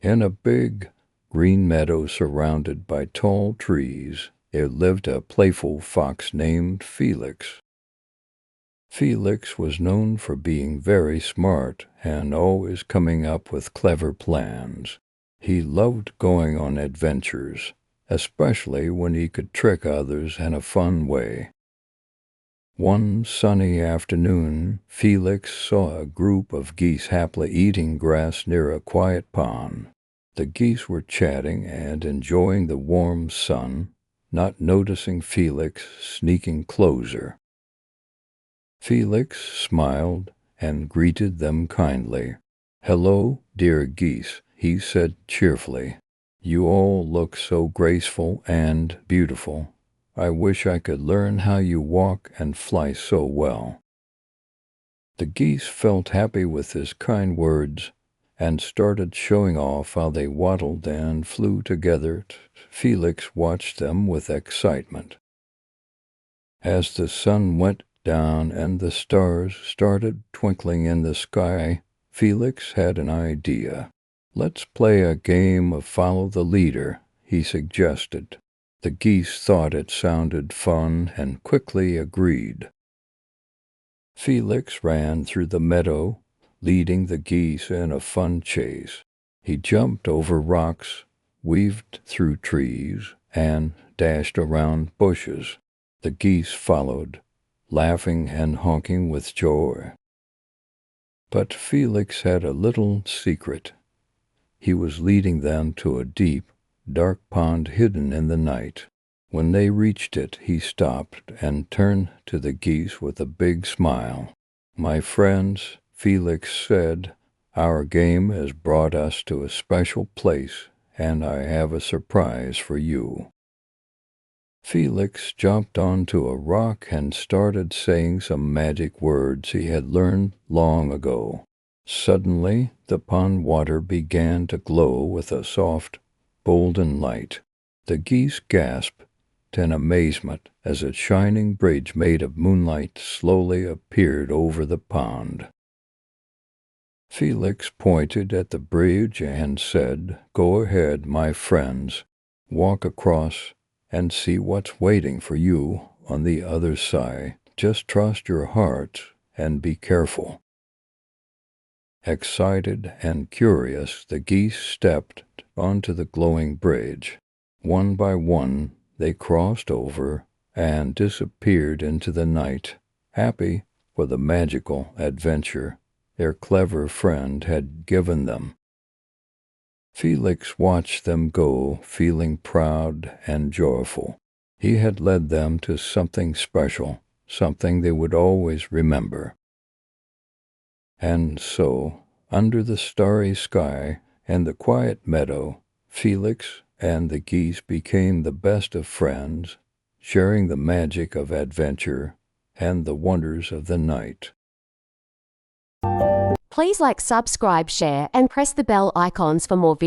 In a big, green meadow surrounded by tall trees, there lived a playful fox named Felix. Felix was known for being very smart and always coming up with clever plans. He loved going on adventures, especially when he could trick others in a fun way. One sunny afternoon, Felix saw a group of geese happily eating grass near a quiet pond. The geese were chatting and enjoying the warm sun, not noticing Felix sneaking closer. Felix smiled and greeted them kindly. "Hello, dear geese," he said cheerfully. "You all look so graceful and beautiful. I wish I could learn how you walk and fly so well." The geese felt happy with his kind words and started showing off how they waddled and flew together. Felix watched them with excitement. As the sun went down and the stars started twinkling in the sky, Felix had an idea. "Let's play a game of follow the leader," he suggested. The geese thought it sounded fun and quickly agreed. Felix ran through the meadow, leading the geese in a fun chase. He jumped over rocks, weaved through trees, and dashed around bushes. The geese followed, laughing and honking with joy. But Felix had a little secret. He was leading them to a deep, dark pond hidden in the night. When they reached it, he stopped and turned to the geese with a big smile. "My friends," Felix said, "our game has brought us to a special place, and I have a surprise for you." Felix jumped onto a rock and started saying some magic words he had learned long ago. Suddenly, the pond water began to glow with a soft, golden light. The geese gasped in amazement as a shining bridge made of moonlight slowly appeared over the pond. Felix pointed at the bridge and said, "Go ahead, my friends, walk across and see what's waiting for you on the other side. Just trust your hearts and be careful." Excited and curious, the geese stepped onto the glowing bridge. One by one, they crossed over and disappeared into the night, happy for the magical adventure their clever friend had given them. Felix watched them go, feeling proud and joyful. He had led them to something special, something they would always remember. And so, under the starry sky and the quiet meadow, Felix and the geese became the best of friends, sharing the magic of adventure and the wonders of the night. Please like, subscribe, share, and press the bell icons for more videos.